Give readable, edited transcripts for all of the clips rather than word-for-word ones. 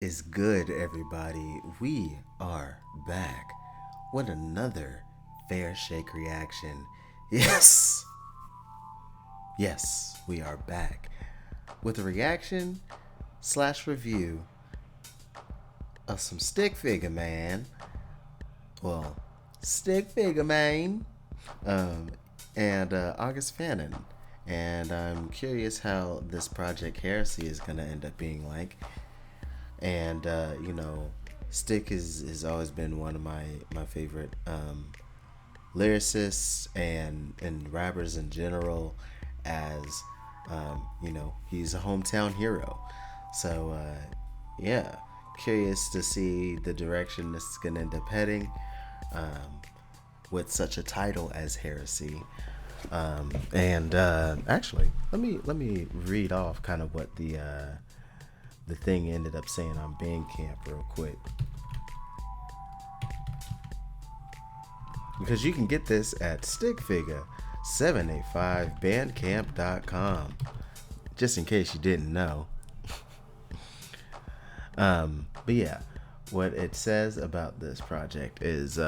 is good, everybody? We are back with another Fair Shake reaction. Yes, yes, we are back with a reaction slash review of some Stick Figure Man. Well, Stick Figure Man, and August Fannin. And I'm curious how this Project Heresy is going to end up being like. And Stick has always been one of my favorite lyricists and rappers in general, as he's a hometown hero. So curious to see the direction this is gonna end up heading, with such a title as Heresy. Actually, let me read off kind of what the thing ended up saying on Bandcamp real quick, because you can get this at stickfigure785bandcamp.com, just in case you didn't know. But yeah, what it says about this project is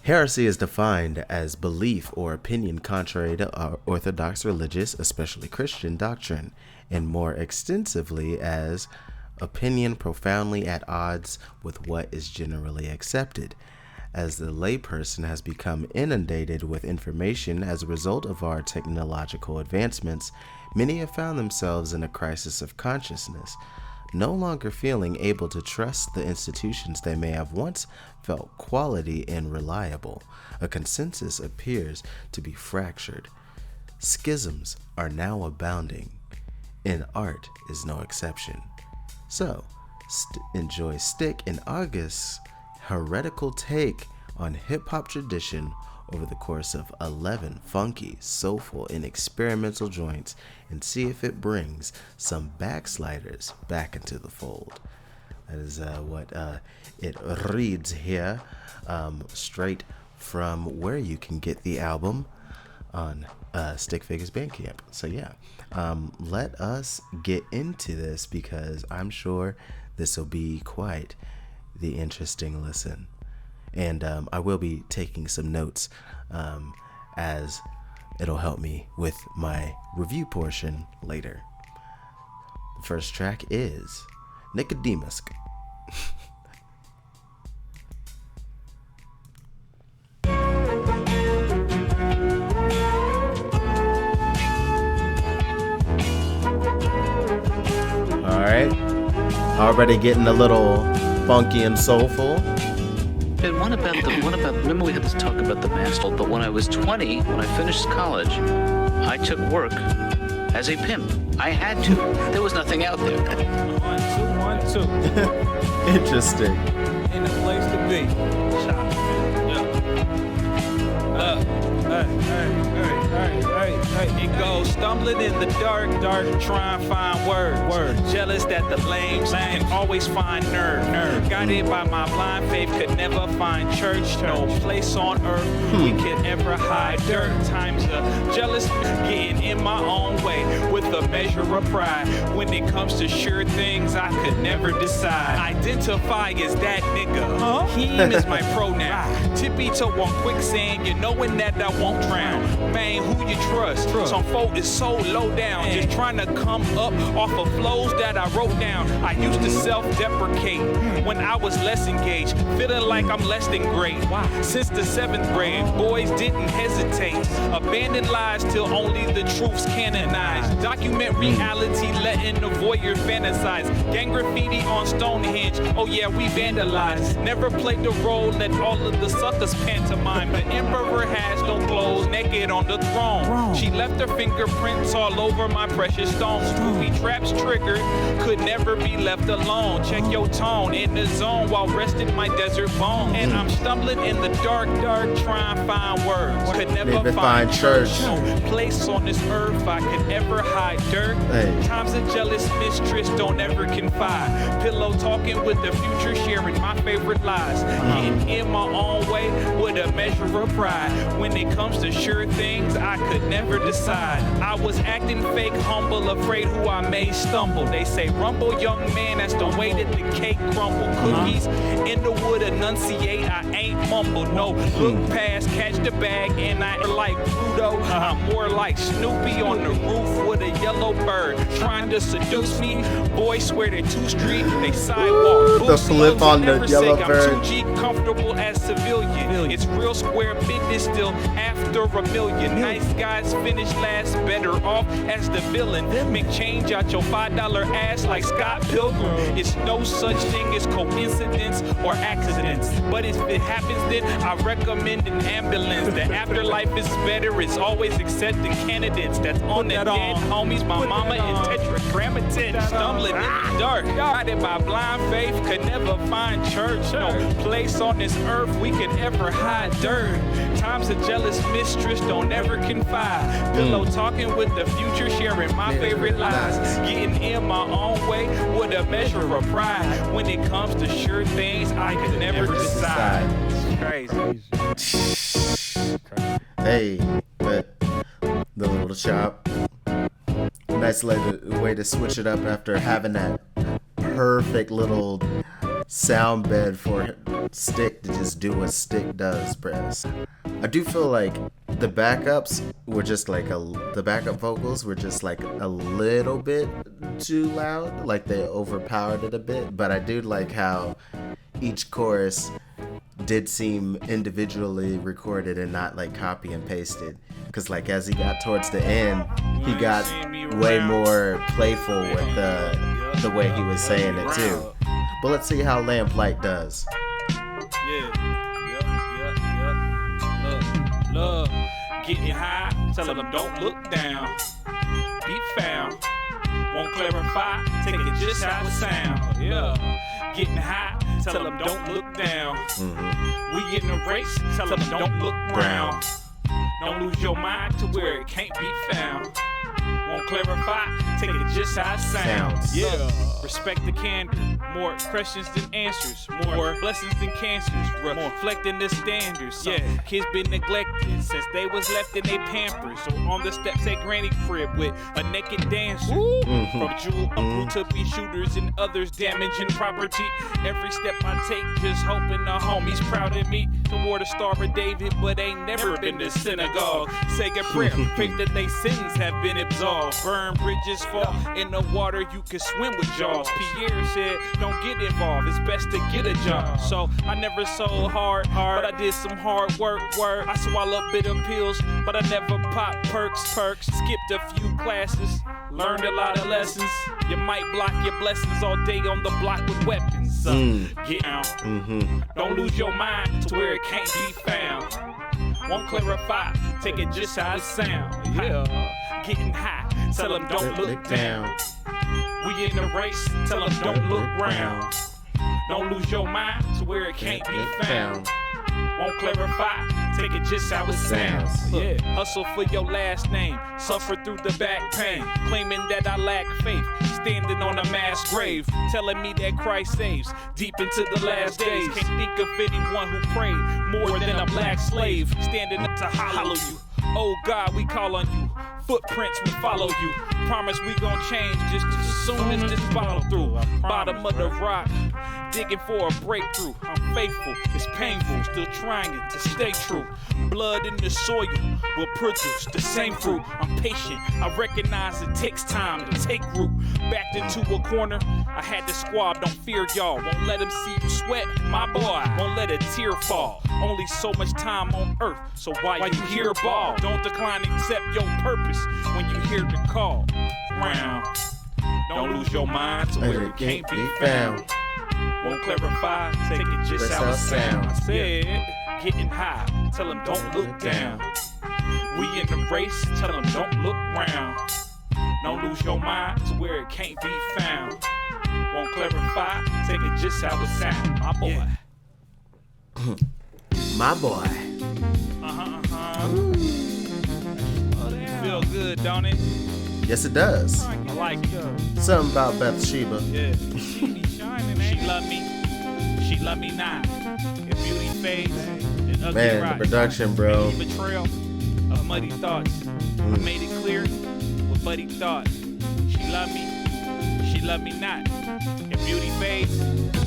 heresy is defined as belief or opinion contrary to orthodox religious, especially Christian doctrine, and more extensively as opinion profoundly at odds with what is generally accepted. As the layperson has become inundated with information as a result of our technological advancements, many have found themselves in a crisis of consciousness, no longer feeling able to trust the institutions they may have once felt quality and reliable. A consensus appears to be fractured. Schisms are now abounding, and art is no exception. So, enjoy Stick and August's heretical take on hip-hop tradition over the course of 11 funky, soulful, and experimental joints, and see if it brings some backsliders back into the fold. That is what it reads here, straight from where you can get the album on Stick Figure's Bandcamp. So yeah, let us get into this, because I'm sure this will be quite the interesting listen. And I will be taking some notes, as it'll help me with my review portion later. The first track is Nicodemus. Alright, already getting a little funky and soulful. And remember we had this talk about the Mastel, but when I was 20, when I finished college, I took work as a pimp. I had to. There was nothing out there. 1, 2, 1, 2. Interesting. In the place to be. It goes stumbling in the dark, trying to find words. Jealous that the lames can always find nerve. Guided by my blind faith, could never find church. No place on earth we can ever hide dirt. Times of jealous, getting in my own way with a measure of pride. When it comes to sure things, I could never decide. Identify as that nigga. Him is my pronoun. Tippy toe on quicksand, you knowing that I won't drown. Man, who you trust? Some folk is so low down, just trying to come up off of flows that I wrote down. I used to self-deprecate when I was less engaged, feeling like I'm less than great. Since the 7th grade, boys didn't hesitate. Abandon lies till only the truth's canonized. Document reality, letting the voyeur fantasize. Gang graffiti on Stonehenge, oh yeah, we vandalized. Never played the role, let all of the suckers pantomime. The emperor has no clothes, naked on the throne. She left her fingerprints all over my precious stones. Goofy traps triggered, could never be left alone. Check your tone, in the zone while resting my desert bone. And I'm stumbling in the dark, trying to find words. Could never find church. No place on this earth I could ever hide dirt. Times of jealous mistress don't ever confide. Pillow talking with the future, sharing my favorite lies. Getting in my own way with a measure of pride. When it comes to sure things, I could never decide. side. I was acting fake, humble, afraid who I may stumble. They say, rumble, young man, that's the way that the cake crumble. Cookies in the wood, enunciate, I ain't mumbled. No, look past, catch the bag, and I ain't like Pluto. I'm more like Snoopy on the roof with a yellow bird trying to seduce me. Boys swear they're too street, they sidewalk. The flip on the yellow bird. I'm 2G, comfortable as civilian. It's real square business still after a million. Nice guys finish last, better off as the villain. Make change out your $5 ass like Scott Pilgrim. It's no such thing as coincidence or accidents. But if it happens, then I recommend an ambulance. The afterlife is better, it's always accepting candidates that's on the dead homies. My mama and tetragrammaton, stumbling in the dark. Guided by blind faith, could never find church. No place on this earth we could ever hide dirt. Time's a jealous mistress, don't ever confide. Pillow talking with the future, sharing my favorite lies. Getting in my own way with a measure of pride. When it comes to sure things, I could never decide. It's crazy. Hey, but the little chop. Nice way to switch it up after having that perfect little sound bed for Stick to just do what Stick does, press. I do feel like the backups were just like the backup vocals were just like a little bit too loud, like they overpowered it a bit, but I do like how each chorus did seem individually recorded and not like copy and pasted, because like as he got towards the end he got way more playful with the way he was saying it too. But let's see how Lamplight does. Look, getting high, tell them don't look down. Be found, won't clarify, take it just how it sound. Yeah, getting high, tell them don't look down. We in the race, tell them don't look round. Don't lose your mind to where it can't be found. Won't clarify, take it just how it sounds. Yeah, respect the candor. More questions than answers. More blessings than cancers. Reflecting the standards. Yeah, kids been neglected since they was left in their pampers. Or on the steps at granny crib with a naked dancer. From jewel up to be shooters and others damaging property. Every step I take, just hoping the homies proud of me. Toward the Star of David, but ain't never been to synagogue. Say a prayer, faith that they sins have been absolved. Burn bridges, fall in the water, you can swim with jaws. Pierre said, don't get involved, it's best to get a job. So I never sold hard, but I did some hard work. I swallowed bitter pills, but I never popped perks. Skipped a few classes, learned a lot of lessons. You might block your blessings all day on the block with weapons. Get out, don't lose your mind to where it can't be found. Won't clarify, take it just how it sound. Yeah, getting high, tell them don't look down. We in the race, tell them don't look round. Don't lose your mind to where it can't be found. Won't clarify, take it just how it sounds. Yeah, hustle for your last name, suffer through the back pain, claiming that I lack faith, standing on a mass grave, telling me that Christ saves, deep into the last days. Can't think of anyone who prayed more than a black slave, standing up to hollow you. Oh God, we call on you. Footprints, we follow you. Promise we gon' change just as soon as this bottle through. Bottom of the rock, digging for a breakthrough. I'm faithful, it's painful, still trying to stay true. Blood in the soil will produce the same fruit. I'm patient, I recognize it takes time to take root. Backed into a corner, I had to squab, don't fear y'all. Won't let them see you sweat, my boy, won't let a tear fall. Only so much time on earth, so why you here ball? Don't decline, accept your purpose when you hear the call. Round, don't lose your mind to where it can't be found. Won't clarify, take it just how it sounds. I said, getting high, tell them don't look down. We in the race, tell them don't look round. Don't lose your mind to where it can't be found. Won't clarify, take it just how it sounds. My boy. Yeah. My boy. Feel good, don't it? Yes, it does. I like it. Something about Bathsheba. Yeah. She love me. She love me not. If beauty fades, then ugly Man, rot. the production, bro. Betrayal. of muddy thoughts. I made it clear what Buddy thought. She loved me not. If beauty fades,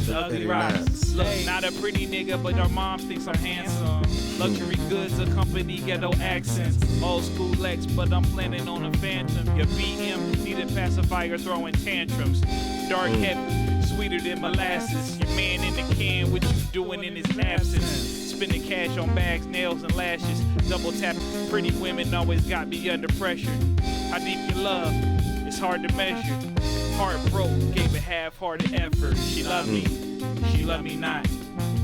the ugly rise. Look, not a pretty nigga, but our moms thinks I'm handsome. Luxury goods accompany ghetto accents. Old school Lex, but I'm planning on a Phantom. Your BM need a pacifier throwing tantrums. Dark heavy, sweeter than molasses. Your man in the can, what you doing in his absence? Spending cash on bags, nails, and lashes. Double tap, pretty women always got me under pressure. How deep you love, it's hard to measure. Heart broke, gave a half-hearted effort. She loved me not.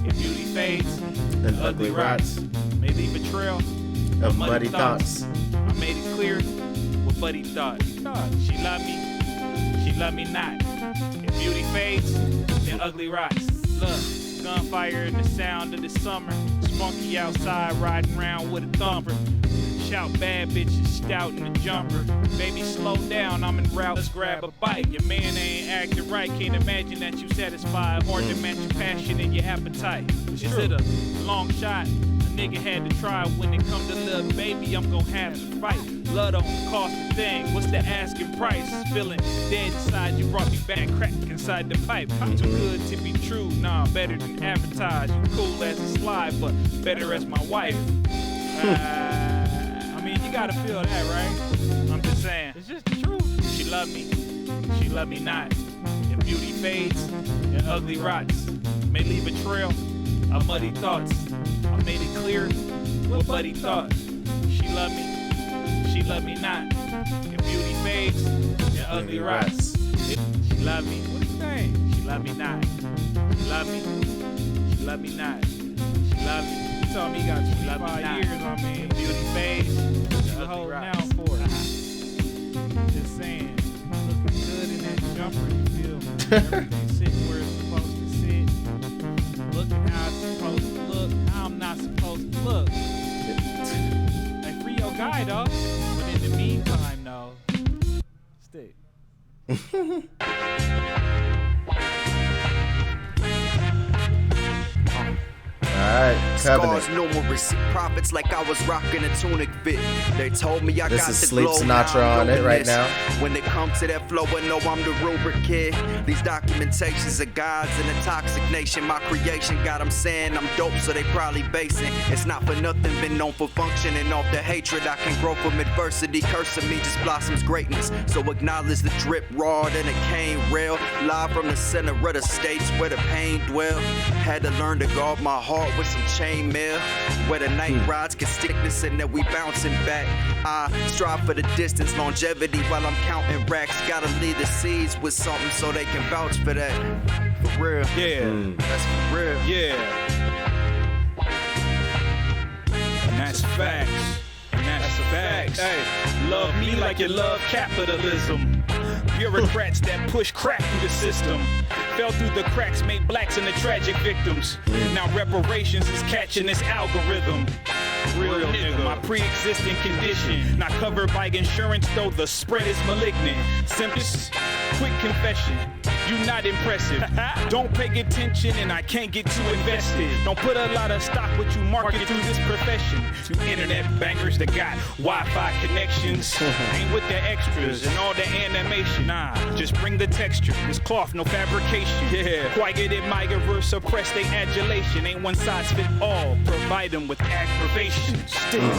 If beauty fades, and ugly rots may leave a trail of muddy thoughts. I made it clear what Buddy thought. She loved me not. If beauty fades, then ugly rots. Look, gunfire in the sound of the summer. Spunky outside riding around with a thumper. Shout bad bitches, stout in the jumper. Baby, slow down, I'm en route, let's grab a bite. Your man ain't acting right, can't imagine that you satisfied. Hard to match your passion and your appetite. Is it a long shot? A nigga had to try. When it comes to little baby, I'm gon' have to fight. Love don't cost a thing, what's the asking price? Feeling dead inside, you brought me back, crack inside the pipe. Too good to be true, nah, better than advertised. You cool as a slide, but better as my wife. I mean, you gotta feel that, right? I'm just saying. It's just the truth. She loved me not. If beauty fades and ugly rots may leave a trail of muddy thoughts. I made it clear what Buddy thought. She loved me not. If beauty fades and ugly rots. She loved me. What is saying? She loved me not. She loved me not. She loved me. You told me you got 25 years on me. If beauty fades, the hold now for it. Just saying, looking good in that jumper, you feel me? Everything sitting where it's supposed to sit. Looking how it's supposed to look, how I'm not supposed to look. Hey, free your guy though. But in the meantime, though, stick. Alright, Covenant. Scars numerous, profits like I was rocking a tunic fit. They told me I This got is the Sleep glow, Sinatra now I'm on it right this. now. When it comes to that flow, I know I'm the rubric kid. These documentations of gods in a toxic nation. My creation got them saying I'm dope, so they probably basing. It's not for nothing, been known for functioning off the hatred. I can grow from adversity, cursing me just blossoms greatness. So acknowledge the drip raw, then it came real. Live from the center of the states where the pain dwell. Had to learn to guard my heart with some chain mail. Where the night rides get stickness and then we bouncing back. I strive for the distance, longevity while I'm counting racks. Gotta leave the seeds with something so they can vouch for that. For real. Yeah. That's for real. Yeah. And that's facts. And that's facts. Hey, love me like you love capitalism. Bureaucrats that push crack through the system. Fell through the cracks, made blacks into tragic victims. Now reparations is catching this algorithm. Real nigga, my pre-existing condition. Not covered by insurance, though the spread is malignant. Symptoms, quick confession. You not impressive. Don't pay attention and I can't get too invested. Don't put a lot of stock what you market through this profession. To internet bangers that got Wi-Fi connections. Ain't with the extras and all the animation. Nah, just bring the texture. This cloth, no fabrication. Yeah. Quiet admirers suppress their adulation. Ain't one size fit all. Provide them with aggravation. Still.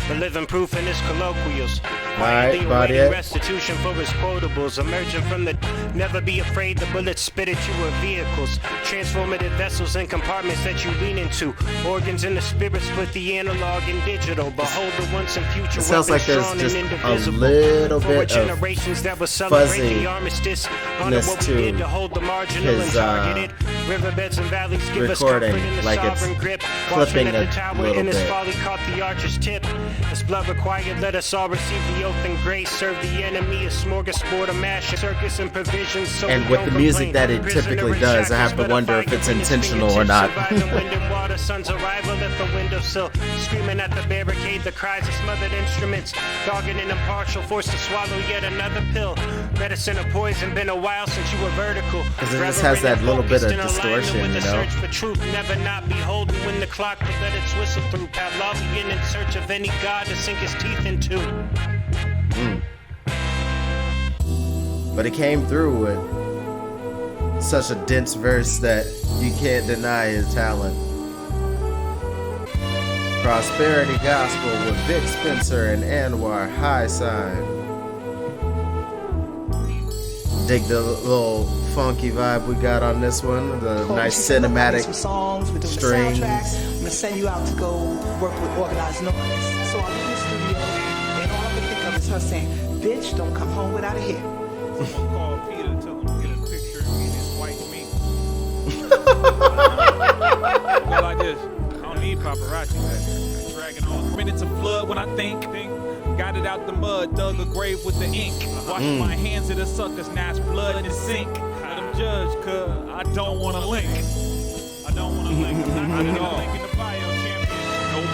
The living proof in his colloquials. Alright, Quietly about awaiting it. restitution for his quotables. Emerging from the never be afraid, the bullets spit at you with vehicles. Transformative vessels and compartments that you lean into. Organs in the spirit split the analog and digital. Behold the once and future. It sounds like there's strong just and a indivisible. little For bit generations that will celebrate the armistice. Honor fuzziness what we did to to hold the marginal and his, targeted. Riverbeds and valleys give us recording, comfort in the like it's sovereign grip. clipping Watching at a the tower little in his bit. folly caught the archer's tip. As blood required, let us all receive the oath and grace. Serve the enemy a smorgasbord of mash, circus and provisions. So And we with don't the music complain. that it Prisoner typically in does, I have to shackles, wonder but a if it's fire in his intentional or fingertips, not. surviving wind and water, sun's arrival at the windowsill. Screaming at the barricade, the cries of smothered instruments. Dogged and impartial, forced to swallow yet another pill. Medicine or poison, been a while since you were vertical. Because it just has that little bit of distortion, with you the know? search for truth, never not beholden when the clock, but let it whistle through. Pavlovian in search of any god to sink his teeth into. But it came through with such a dense verse that you can't deny his talent. Prosperity Gospel with Vic Spencer and Anwar High Sign. Dig the little funky vibe we got on this one. The nice cinematic songs, we're doing strings. The soundtrack. I'm gonna send you out to go work with Organized Noise. So I'm in the studio, and all I can think of is her saying, "Bitch, don't come home without a hit." Someone call Peter, tell him to get a picture of me and his white meat. Go like this. I don't need paparazzi back here. Dragging on minutes of flood when I think. Got it out the mud, dug a grave with the ink. Washing my hands of the suckers, now it's blood and sink. Let them judge, cuz I don't want to link. I don't want to link. I'm not at all. Link in the bio, champion. Nope.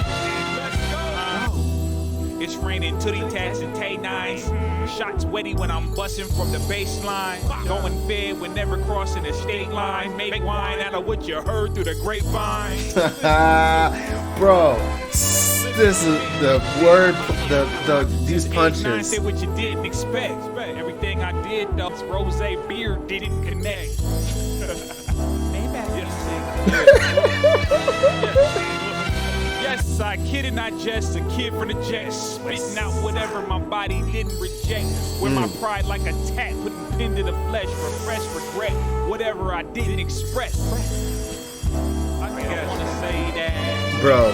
Let's go. It's raining tootie tats and tay nines. Shots wetty when I'm busting from the baseline. Going fair when never crossing the state line. Make wine out of what you heard through the grapevine. Bro, this is the word, these punches. Say what you didn't expect. Everything I did, though, rose beer didn't connect. Yes, I kid and not jest, a kid from the jet, spitting out whatever my body didn't reject. With my pride like a tat, putting pin to the flesh, refresh, regret, whatever I didn't express. I don't want to say that. Bro,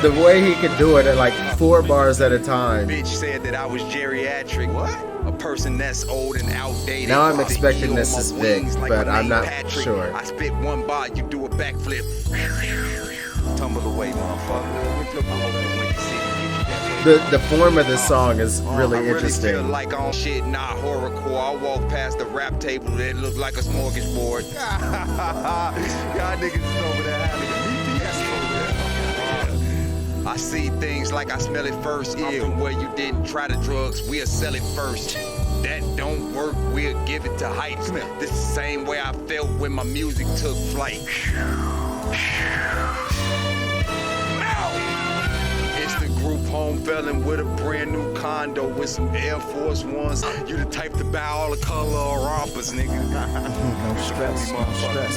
the way he could do it at like 4 bars at a time. Bitch said that I was geriatric. What? A person that's old and outdated. Now I'm expecting this is Vic, like but I'm not Patrick. sure. I spit one bar, you do a backflip. Tumble away, motherfucker. The form of this song is really I interesting. Feel like on shit, not horrorcore. I walk past the rap table that look like a smorgasbord. Y'all niggas is over there having a BPS over there. I see things like I smell it first. I'm from where you didn't try the drugs, we'll sell it first. That don't work, we'll give it to hype. This the same way I felt when my music took flight. It's the group home felon with a brand new condo with some Air Force Ones. You the type to buy all the color of rompers, nigga. No stress, no stress.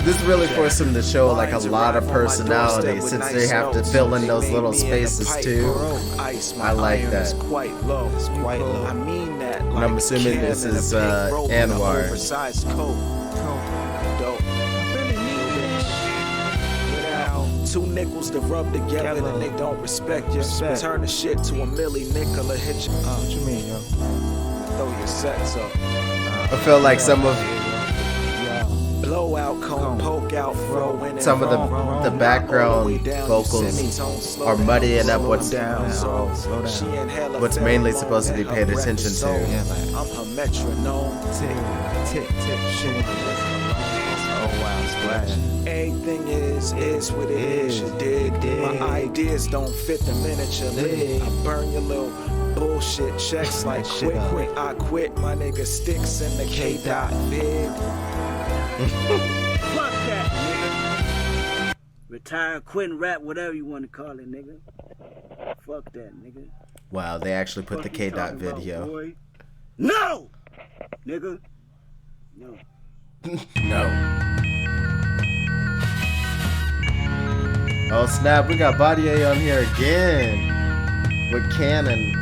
This really forced them to show like a lot of personality since they have to fill in those little spaces too. I like that. Quite low. It's quite low. I mean that. And I'm assuming this is Anwar. Oversized coat. Dope. Without 2 nickels to rub together and they don't respect you. Turn the shit to a milli nickel or hit you. What you mean, yo? Throw your sets up. I feel like some of Blowout cone, poke out, throw in some of the background vocals are muddying up what's mainly supposed to be paid attention to. I'm her metronome. Tick, tick, tick, shit. Oh wow, splash. Everything is what it is, you dig? My ideas don't fit the miniature lid. I burn your little bullshit checks like quick. I quit, my nigga sticks in the K-dot vid. Fuck that, nigga. Retire, quit, and rap, whatever you want to call it, nigga. Fuck that, nigga. Wow, they actually put the K-dot video. About, no! Nigga. No. No. Oh snap, we got Badier on here again with Cannon.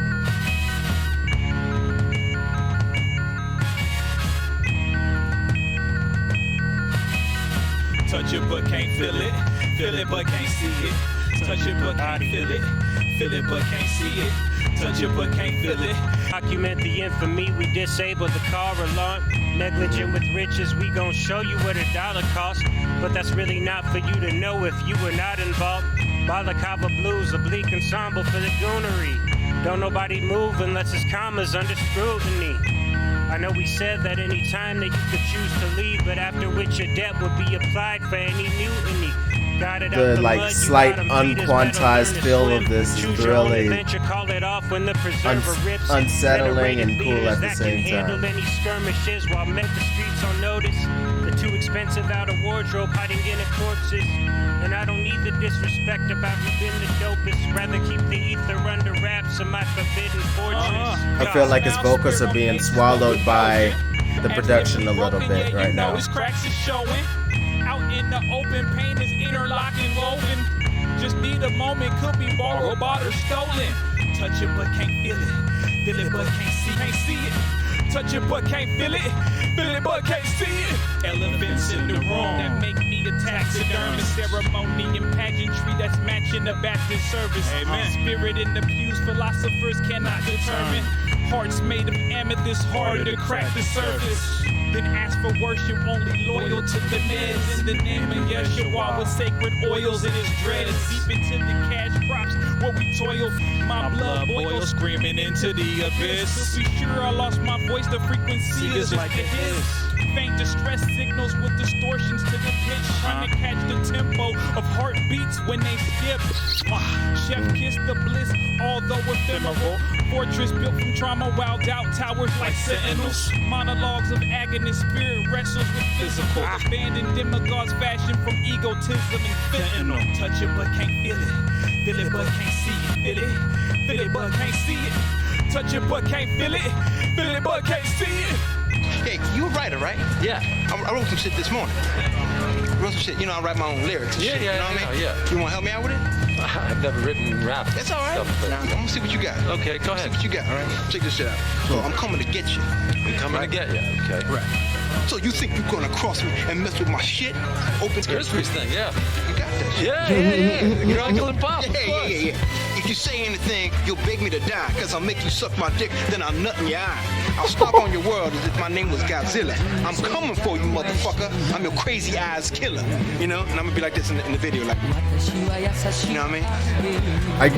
Touch it but can't feel it but can't see it. Touch it but can't feel it but can't see it. Touch it but can't feel it. Document the infamy, we disable the car alarm. Negligent with riches, we gon' show you what $1 costs. But that's really not for you to know if you were not involved. Balaclava blues, a bleak ensemble for the goonery. Don't nobody move unless his comma's under scrutiny. I know we said that any time that you could choose to leave, but after which your debt would be applied for any mutiny. the like slight unquantized feel of this is really unsettling and cool at the same time. Any skirmishes while met the streets on notice. The too expensive outer wardrobe hiding in the corpses. And I don't need the disrespect about who been the dopest. Rather keep the ether under wraps of my forbidden fortress. I feel like his vocals are being swallowed by the production a little bit right now. His cracks is showing. Out in the open, pain is interlocking, woven. Just need a moment, could be borrowed, bought, or stolen. Touch it but can't feel it. Feel it but can't see it. Touch it but can't feel it. Feel it but can't see it. Elephants in the room that make me a taxidermist. Ceremony and pageantry that's matching the Baptist service. Amen. Spirit in the pews, philosophers cannot determine. Hearts made of amethyst, harder to crack the surface. Then ask for worship, only loyal to the meds. In the name of Yeshua with sacred oils in his dreads. Deep into the cash crops where we toil. My blood boils, screaming into the abyss. To be sure I lost my voice, the frequency is like a hiss. Faint distress signals with distortions to the pitch. Trying to catch the tempo of heartbeats when they skip. Chef kissed the bliss, although ephemeral. Fortress built from trauma, wild out towers like sentinels. Monologues of agony, spirit wrestles with physical. Abandoned demagogues fashioned from egotism and fentanyl. Touch it but can't feel it. Feel it but can't see it. Feel it. Feel it but can't see it. Touch it but can't feel it. Feel it but can't see it. Hey, you a writer, right? Yeah. I wrote some shit this morning. Wrote some shit, you know, I write my own lyrics and shit, you know what I mean? Yeah. You wanna help me out with it? I've never written rap. That's all right. Now, I'm gonna see what you got. Okay, go ahead. See what you got, all right? Check this shit out. So I'm coming to get you. I'm coming to get you. Okay. Right. So you think you're gonna cross me and mess with my shit? Open Christmas thing, yeah. You got that shit. Yeah. You know, I can pop. Yeah. If you say anything, you'll beg me to die, cause I'll make you suck my dick, then I'll nut in your eye. I'll stomp on your world as if my name was Godzilla. I'm coming for you, motherfucker. I'm your crazy eyes killer. You know? And I'm gonna be like this in the video, like, you know what I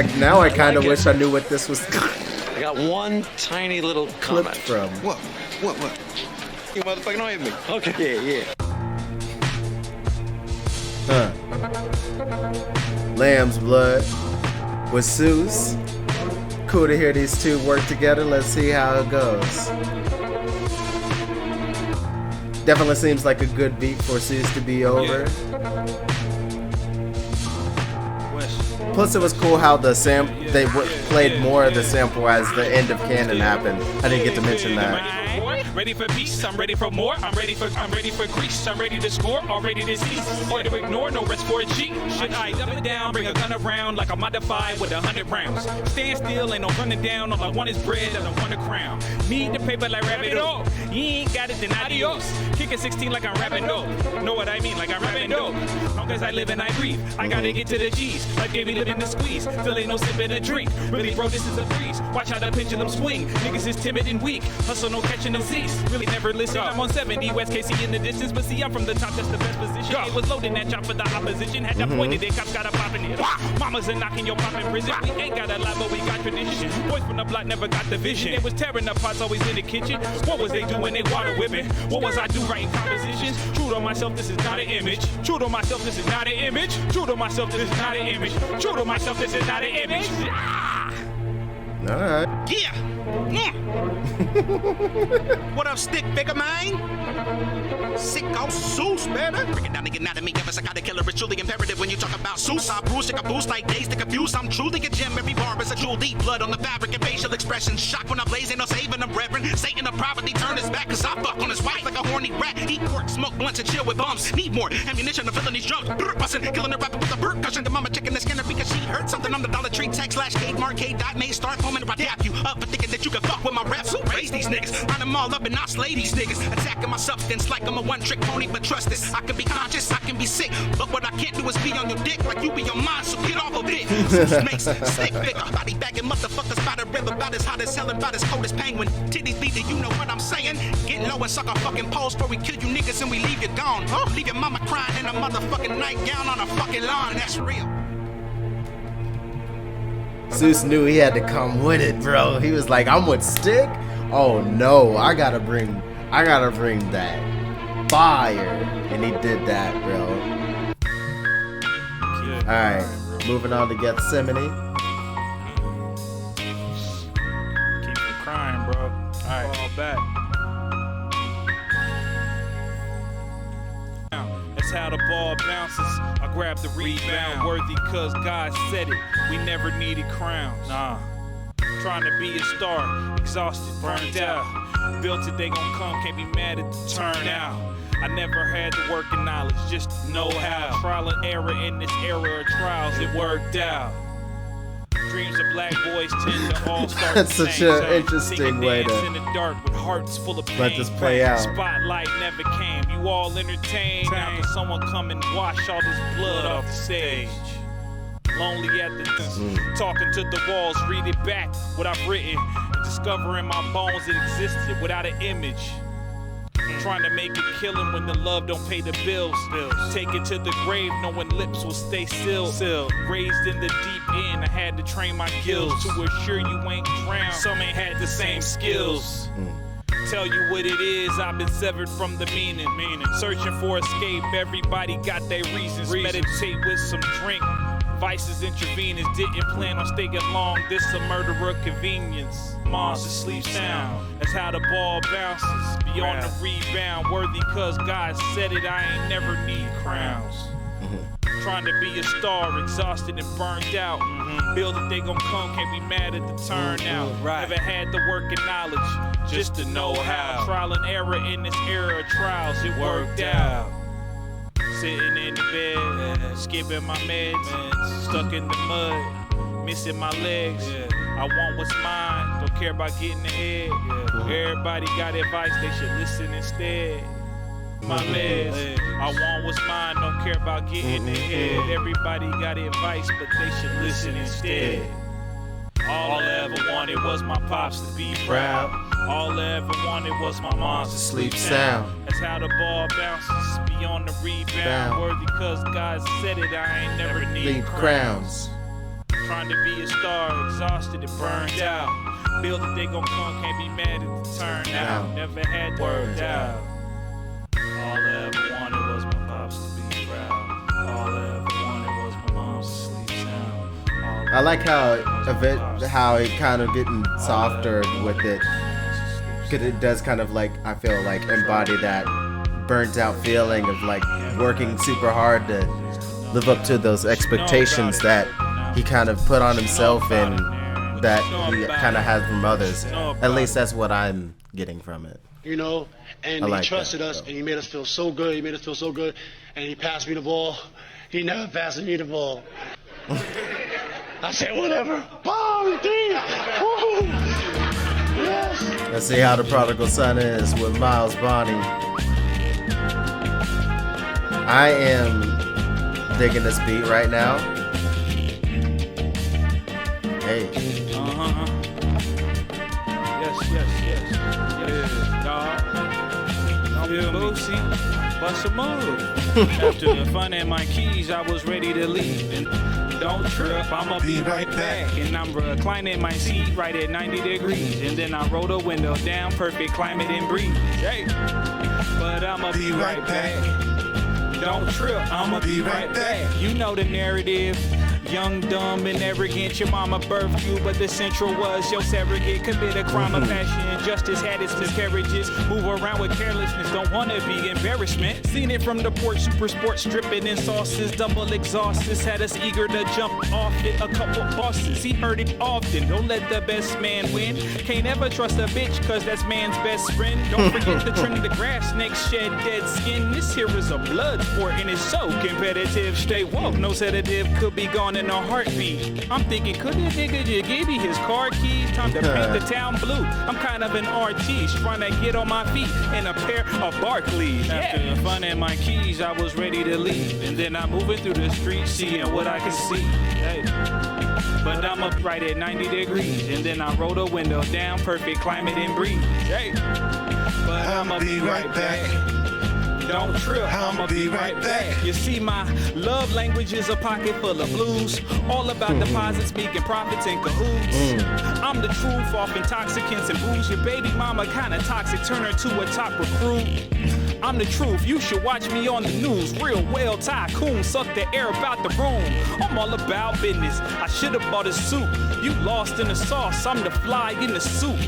mean? Now I kind of wish I knew what this was I got one tiny little clipped comment. from. What? You motherfucking don't hit me. Okay. Huh. Lamb's Blood with Seuss. Cool to hear these two work together. Let's see how it goes. Definitely seems like a good beat for Seuss to be over. Plus, it was cool how the they played more of the sample as the end of Canon happened. I didn't get to mention that. Ready for peace, I'm ready for more. I'm ready for grease. I'm ready to score, already to cease. Or to ignore, no rest for a cheat. Should I dumb it down, bring a gun around like I'm modified with 100 rounds. Stand still, ain't no running down. All I want is bread, I don't want a crown. Need the paper like rabbit off. You ain't got it, then adios. Kicking 16 like I'm rapping dope. Know what I mean, like I'm rapping dope. Long as I live and I breathe, I gotta get to the G's. Like Davey living the squeeze. Still ain't no sipping a drink. Really, bro, this is a breeze. Watch how the pendulum swing. Niggas is timid and weak. Hustle, no catching the Z's. Really never listen. I'm on 70, West KC in the distance. But see, I'm from the top, that's the best position. It was loading that chop for the opposition. Had that pointed, it cops got a poppin' it. Mamas are knocking your pop in prison. We ain't got a lot, but we got tradition. Boys from the block never got the vision. They was tearing up pots, always in the kitchen. What was they doing? They water whipping. What was I do writing compositions? True to myself, this is not an image. True to myself, this is not an image. True to myself, this is not an image. True to myself, this is not an image. All right. Yeah. What up, stick figure, man? Sicko Seuss, baby. Break it down to get out of me, give us a gotta killer. It's truly imperative when you talk about Seuss. I bruise, stick a boost like days to confuse. I'm truly a gem, every bar is a jewel. Deep blood on the fabric and facial expressions. Shock when I blaze, ain't no saving them, reverend. Satan of poverty, turn his back, cause I fuck on his wife like a horny rat. Eat pork, smoke blunts, and chill with bums. Need more ammunition to fill these drums. Bussin', killing the rapper with a percussion. The mama checking the scanner because she heard something on the Dollar Tree text /Kate Marquade .May start foaming. I dap you up for thinking that you can fuck with my raps. Raise these niggas, line them all up and I slay these niggas. Attacking my substance like I'm a one-trick pony, but trust this. I can be conscious, I can be sick, but what I can't do is be on your dick like you be on mine, so get off of it. Seuss makes stick figure, body bagging motherfuckers by the river, about as hot as hell and about as cold as penguin. Titties bleeding, you know what I'm saying? Get low and suck a fucking pose before we kill you niggas and we leave you gone. Leave your mama crying in a motherfucking nightgown on a fucking lawn, that's real. Seuss knew he had to come with it, bro. He was like, I'm with Stick? Oh no, I gotta bring that fire. And he did that, bro. Alright, moving on to Gethsemane. Keep from crying, bro. Alright, fall back. That's how the ball bounces. I grab the rebound, worthy cause God said it. We never needed crowns. Nah. Trying to be a star, exhausted, burned out. Built it, they gon' come, can't be mad at the turnout. I never had the working knowledge, just know-how. Trial and error in this era of trials, it worked out. Dreams of black boys tend to all start That's the such same an time. interesting Sing and way dance to in the dark with hearts full of pain. let this play out. Spotlight never came, you all entertained. Now can someone come and wash all this blood off the stage? Lonely at the talking to the walls, read it back, what I've written. Discovering my bones, it existed without an image. Trying to make it killing when the love don't pay the bills. Take it to the grave, knowing lips will stay still. Raised in the deep end, I had to train my gills to assure you ain't drowned. Some ain't had the same skills. Tell you what it is, I've been severed from the meaning. Searching for escape, everybody got their reasons. Meditate with some drink. Vices intravenous, didn't plan on staying long. This a murder of convenience. Monster sleep sound. That's how the ball bounces. Beyond the rebound, worthy cause God said it. I ain't never need crowns. Trying to be a star, exhausted and burned out. Build it, they gon' come, can't be mad at the turnout. Never had the working knowledge, just to know how. Trial and error in this era of trials, it worked out. Sitting in the bed, skipping my meds, stuck in the mud, missing my legs. I want what's mine, don't care about getting ahead. Everybody got advice, they should listen instead. My meds, I want what's mine, don't care about getting ahead. Everybody got advice, but they should listen instead. All I ever wanted was my pops to be proud. All I ever wanted was my mom's to sleep sound. That's how the ball bounces, beyond the rebound. Worthy cause God said it, I ain't never need crowns. Trying to be a star, exhausted and burned out. Build it, they gon' come, can't be mad at the turnout. Never had the worked out. All I ever wanted was my pops to be proud. All I ever wanted was my mom's to sleep sound. I like how it kind of getting softer with it. Cause it does kind of like, I feel like, embody that burnt out feeling of like working super hard to live up to those expectations that he kind of put on himself and that he kind of has from others. At least that's what I'm getting from it. You know, and like he trusted us, and he made us feel so good. He made us feel so good, and he passed me the ball. He never passed me the ball. I said, whatever. Bomb, yes. Let's see how the prodigal son is with Miles Bonny. I am digging this beat right now. Hey. Yes. Dog. Feel Boosie, bust a move. After the fun and my keys, I was ready to leave. And don't trip, I'ma be right back. And I'm reclining my seat right at 90 degrees. And then I roll the window down, perfect climate and breeze. Hey. But I'ma be right back. Don't trip, I'ma be right back. You know the narrative. Young, dumb, and arrogant, your mama birthed you, but the central was your surrogate. Commit a crime of passion, justice had its miscarriages. Move around with carelessness, don't wanna be embarrassment. Seen it from the porch, super sports, dripping in sauces. Double exhausts had us eager to jump off it. A couple bosses, he heard it often. Don't let the best man win. Can't ever trust a bitch, cause that's man's best friend. Don't forget to trim the grass, snakes shed dead skin. This here is a blood sport and it's so competitive. Stay woke, no sedative could be gone in a heartbeat. I'm thinking, could this nigga just give me his car keys? Time to paint the town blue. I'm kind of an artiste, trying to get on my feet in a pair of Barclays. After the fun and my keys, I was ready to leave. And then I'm moving through the streets, seeing what I can see. Hey. But I'm up right at 90 degrees. And then I roll the window down, perfect climate and breeze. Hey. But I'ma be right back. Don't trip, I'ma be right back. You see, my love language is a pocket full of blues. All about deposits, making profits and cahoots. I'm the truth, off intoxicants and booze. Your baby mama kinda toxic, turn her to a top recruit. I'm the truth, you should watch me on the news. Real whale tycoon, suck the air about the room. I'm all about business, I should've bought a suit. You lost in the sauce, I'm the fly in the soup.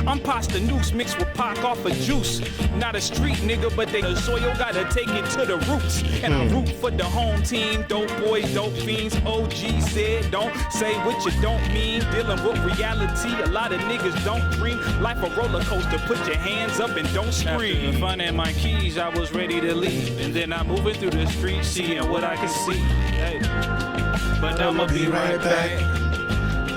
I'm pasta noose mixed with Pac off of juice. Not a street nigga, but they the soil gotta take it to the roots. And I root for the home team, dope boys, dope fiends. OG said, don't say what you don't mean. Dealing with reality, a lot of niggas don't dream. Life a roller coaster, put your hands up and don't scream. After finding my keys, I was ready to leave. And then I'm moving through the streets, seeing what I can see. Hey. But I'ma be right back.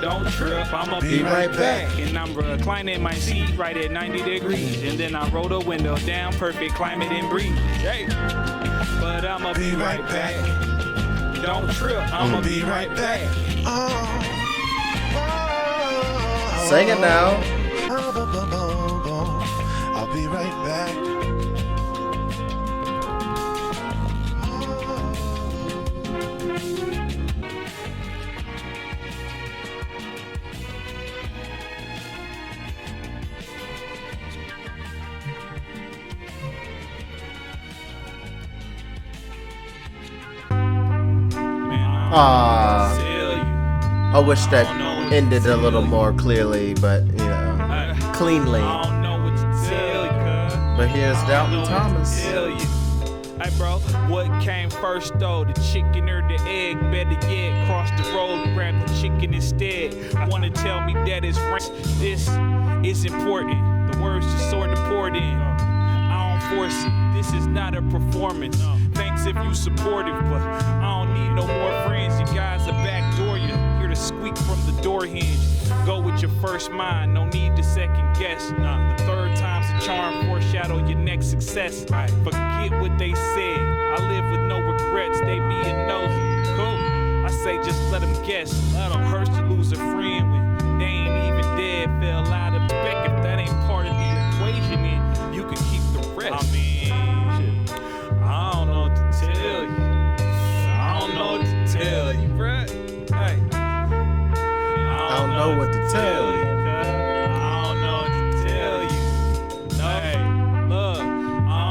Don't trip, I'ma be right back. And I'm reclining my seat right at 90 degrees. And then I roll the window down, perfect climate and breeze. Hey. But I'ma be right back. Don't trip, I'ma be right back. Sing it now. I'll be right back. I wish that ended a little more clearly, but you know, cleanly. But here's Dalton Thomas. Hey bro, what came first though? The chicken or the egg? Better yet, cross the road and grab the chicken instead. Wanna tell me that it's right? This is important. The words just sort of poured in. I don't force it. This is not a performance. Thanks if you supportive, but I don't need no more friends. You guys are backdoor you. Hear the squeak from the door hinge. Go with your first mind, no need to second guess. The third time's a charm, foreshadow your next success. Forget what they said. I live with no regrets. They being nosy. Cool. I say just let them guess. It hurts to lose a friend when they ain't even dead. Fell out of back. If that ain't part of the equation, then you can keep the rest. I mean, I don't know what to tell you. I don't know what to tell you, bruh. Hey. I don't know what to tell you. I don't know what to tell you. No. Hey, look, I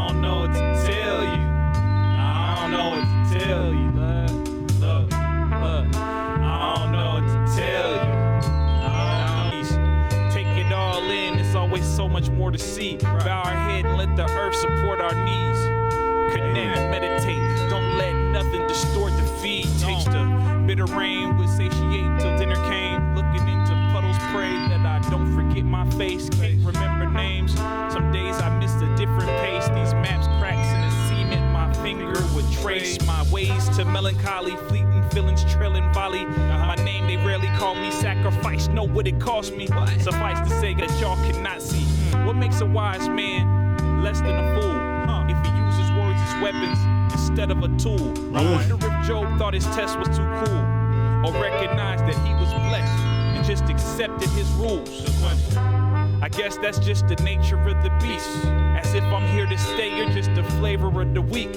don't know what to tell you. I don't know what to tell you, look. I don't know what to tell you. Take it all in, there's always so much more to see. Bow our head and let the earth support our knees. Connect, meditate, don't let nothing distort the feed. Taste the bitter rain, would satiate till dinner came. Looking into puddles, pray that I don't forget my face. Can't remember names, some days I miss a different pace. These maps cracks in the cement, my finger would trace my ways to melancholy. Fleeting feelings trailing volley. My name they rarely call me, sacrifice, know what it cost me. Suffice to say that y'all cannot see. What makes a wise man less than a fool? If he uses words as weapons instead of a tool. I wonder if Job thought his test was too cool, or recognized that he was blessed and just accepted his rules. I guess that's just the nature of the beast. As if I'm here to stay or just the flavor of the week.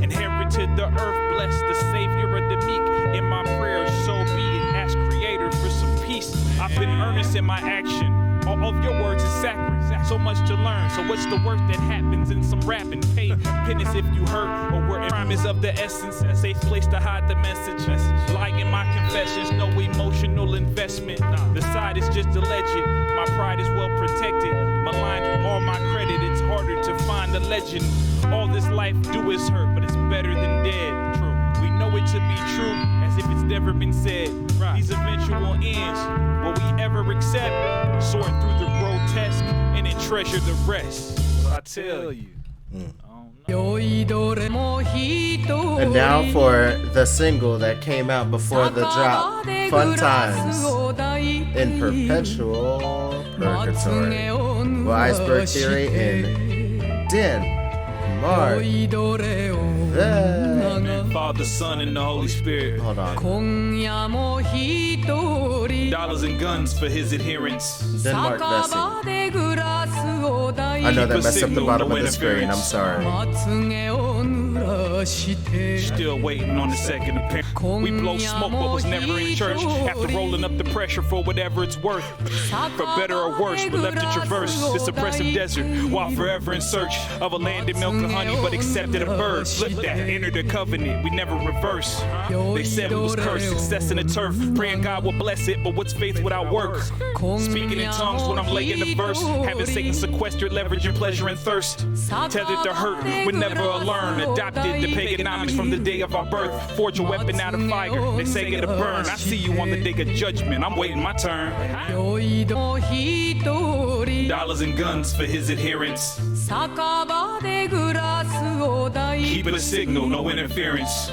Inherited the earth, bless the savior of the meek. In my prayers, so be it. Ask creator for some peace. I've been earnest in my action. All of your words is sacred. So much to learn. So what's the worst that happens in some rapping? Pay penance if you hurt, or where crime is of the essence. A safe place to hide the message. Lying in my confessions, no emotional investment. The side is just alleged. My pride is well protected. Maligned all my credit. It's harder to find a legend. All this life do is hurt, but it's better than dead. True. We know it to be true, as if it's never been said. These eventual ends, will we ever accept? Sort through the grotesque and then treasure the rest. I tell you. And now for the single that came out before the drop, Fun Times in Perpetual Purgatory. Well, Iceberg Theory and Den Mark. Father, Son, and the Holy Spirit. Hold on. Dollars and guns for his adherents. Denmark Vesey. I know that messed up the bottom of the screen. I'm sorry. Still waiting on the second appearance. We blow smoke but was never in church. After rolling up the pressure for whatever it's worth. For better or worse, we're left to traverse this oppressive desert while forever in search of a land of milk and honey, but accepted a bird. Flip that, enter the covenant, we never reverse. They said we was cursed, success in the turf. Praying God will bless it, but what's faith without work? Speaking in tongues when I'm laying the verse. Having Satan sequestered, leveraging pleasure and thirst. Tethered to hurt, we never learn. Adopted the pagonomics from the day of our birth. Forge a weapon out of fire, they say it'll burn. I see you on the day of judgment, I'm waiting my turn. Dollars and guns for his adherents. Keeping a signal, no interference.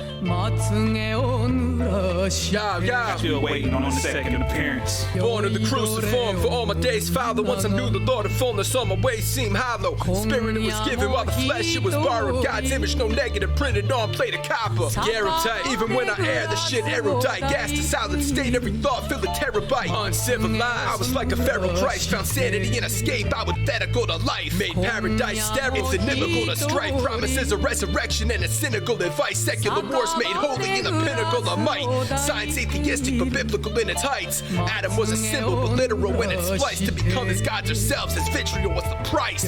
Still waiting on the second appearance. Born of the cruciform for all my days, Father. Once I knew the Lord of fullness, all my ways seemed hollow. Spirit it was given while the flesh it was borrowed. God's image, no negative, printed on plate of copper. Airtight, even when I air the shit erudite. Gas to solid state, every thought filled a terabyte. Uncivilized, I was like a feral Christ. Found sanity and escape, I was pathetical to life. Made paradise sterile, it's inimical to strife. Promises of resurrection and a cynical advice. Secular wars made holy in the pinnacle of might. Science atheistic but biblical in its heights. Adam was a symbol but literal when it's spliced. To become as gods ourselves, as vitriol was the price.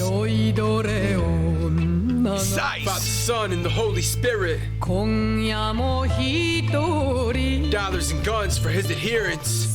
Sight. Father, Son, and the Holy Spirit. Dollars and guns for his adherents.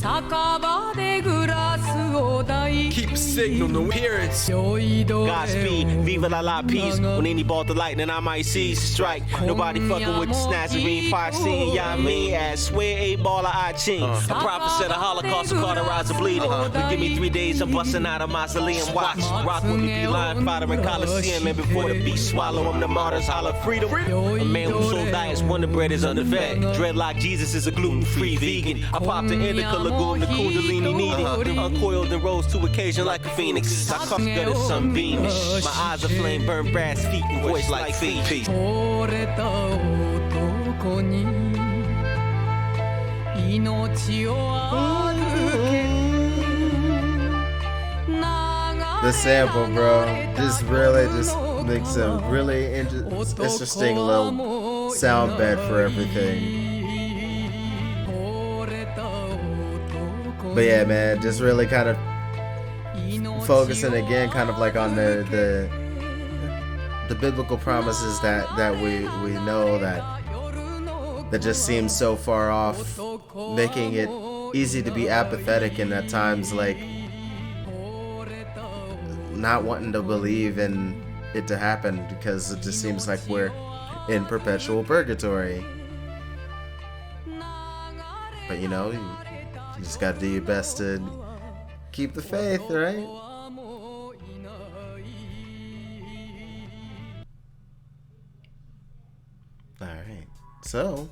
Keep a signal, no appearance. Godspeed, viva la la peace. When any ball the lightning, I might see strike. Nobody fucking with the Nazarene fire scene. Yeah, I mean, as swear a baller I chin. A prophet said a Holocaust will cauterize the bleeding. But give me 3 days, I'm busting out of mausoleum. Watch, rock with me, be lying, fighter in Coliseum. And before the beast swallow him, the martyrs holler freedom. A man who sold diets, Wonder Bread is underfed. Dreadlock Jesus is a gluten-free vegan. I popped the indica lagoon, the kundalini needing. Uncoiled and rose to occasion like a phoenix. I caught gutter sunbeamish. My eyes are flame, burn brass feet, and voice like feet. The sample, bro, just really just makes a really interesting little sound bed for everything. But yeah, man, just really kind of focusing again, kind of like on the biblical promises that we know that just seem so far off, making it easy to be apathetic and at times like not wanting to believe in it to happen because it just seems like we're in perpetual purgatory. But you know, you just gotta do your best to keep the faith, right? Alright, so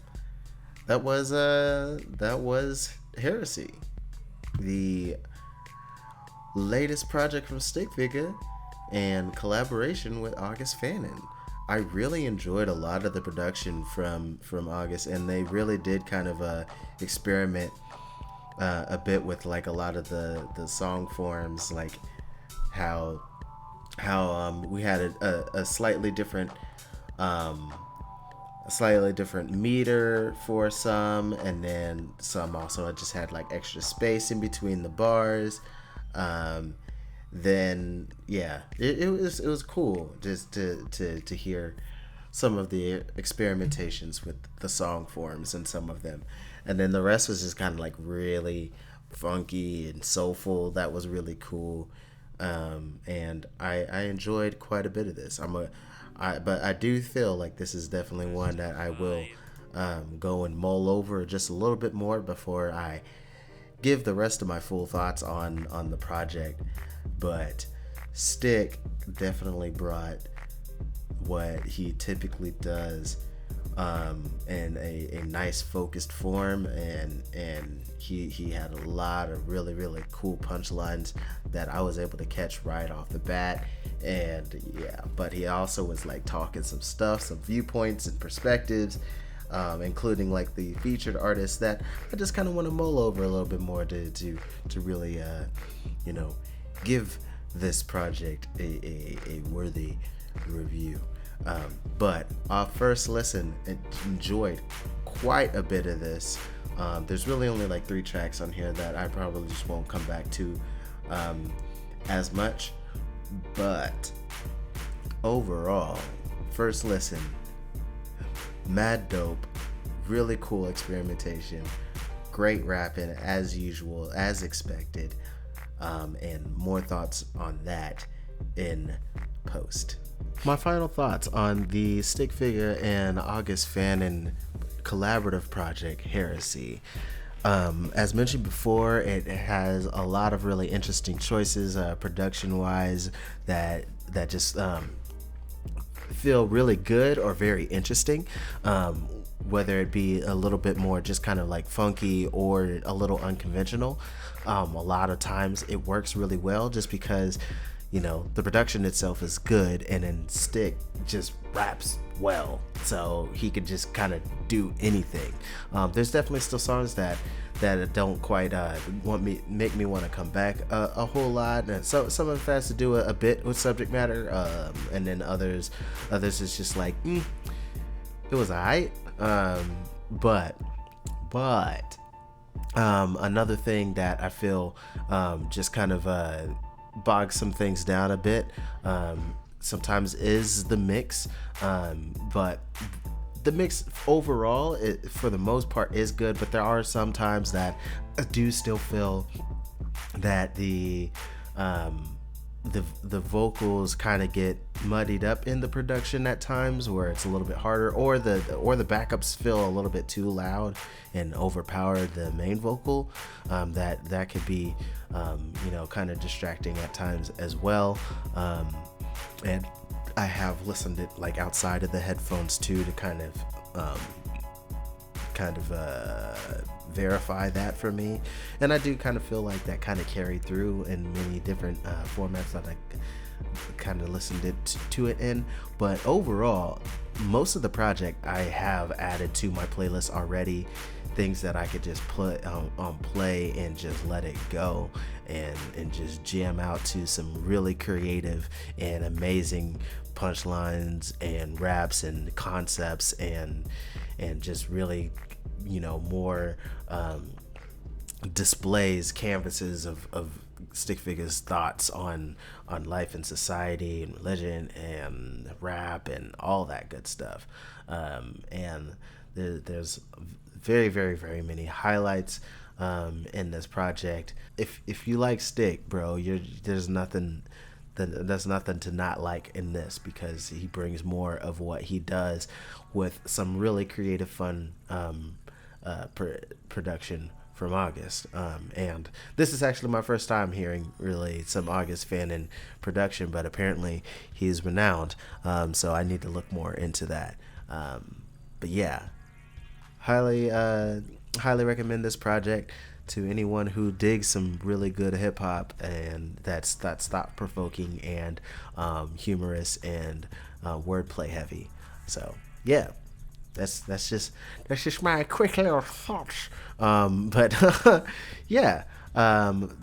that was Heresy, the latest project from Stick Figure and collaboration with August Fannin. I really enjoyed a lot of the production from August, and they really did kind of experiment a bit with like a lot of the song forms, like how we had a slightly different meter for some, and then some also just had like extra space in between the bars. Then yeah, it was cool just to hear some of the experimentations with the song forms and some of them, and then the rest was just kind of like really funky and soulful. That was really cool, and I enjoyed quite a bit of this. But I do feel like this is definitely one that I will go and mull over just a little bit more before I give the rest of my full thoughts on the project. But Stick definitely brought what he typically does in a nice focused form, and he had a lot of really, really cool punchlines that I was able to catch right off the bat. And yeah, but he also was like talking some stuff, some viewpoints and perspectives, including like the featured artists that I just kind of want to mull over a little bit more to really give this project a worthy review. But our first listen, enjoyed quite a bit of this. There's really only like 3 tracks on here that I probably just won't come back to as much. But overall, first listen, mad dope, really cool experimentation, great rapping as usual, as expected, and more thoughts on that in post. My final thoughts on the Stick Figure and August Fannin collaborative project Heresy. As mentioned before, it has a lot of really interesting choices production wise that just feel really good or very interesting, whether it be a little bit more just kind of like funky or a little unconventional. A lot of times it works really well just because, you know, the production itself is good, and then Stick just raps well, so he could just kind of do anything. There's definitely still songs that don't quite make me want to come back a whole lot, and so some of it has to do a bit with subject matter, and then others is just like it was alright. But another thing that I feel just kind of bogs some things down a bit sometimes is the mix, but the mix overall, for the most part, is good, but there are some times that I do still feel that the vocals kind of get muddied up in the production at times, where it's a little bit harder, or the backups feel a little bit too loud and overpower the main vocal. That could be kind of distracting at times as well. And I have listened it like outside of the headphones too, to kind of verify that for me, and I do kind of feel like that kind of carried through in many different formats that I kind of listened to it in. But overall, most of the project I have added to my playlist already, things that I could just put on play and just let it go and just jam out to some really creative and amazing punchlines and raps and concepts and just really, more displays, canvases of Stick Figure's thoughts on life and society and religion and rap and all that good stuff. And there's very, very, very many highlights in this project. If you like Stick, bro, there's nothing to not like in this, because he brings more of what he does with some really creative, fun production from August. And this is actually my first time hearing really some August Fannin production, but apparently he's renowned, so I need to look more into that. But yeah, highly recommend this project to anyone who digs some really good hip hop and that's thought provoking and humorous and wordplay heavy. So yeah, that's just my quick little thoughts. But yeah.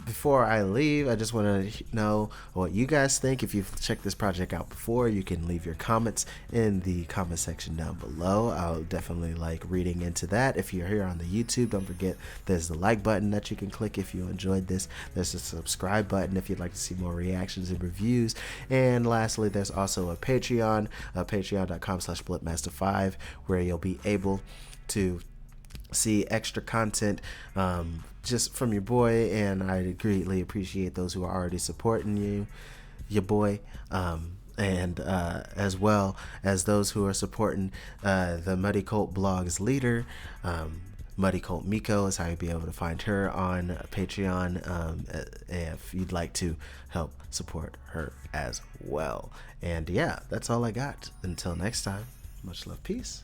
Before I leave, I just want to know what you guys think. If you've checked this project out before, you can leave your comments in the comment section down below. I'll definitely like reading into that. If you're here on the YouTube, don't forget there's the like button that you can click if you enjoyed this. There's a subscribe button if you'd like to see more reactions and reviews. And lastly, there's also a Patreon, patreon.com/Blipmaster5, where you'll be able to see extra content just from your boy, and I greatly appreciate those who are already supporting your boy, and as well as those who are supporting the Muddy Cult blog's leader. Muddy Cult Miko is how you'll be able to find her on Patreon, if you'd like to help support her as well. And yeah, that's all I got. Until next time, much love, peace.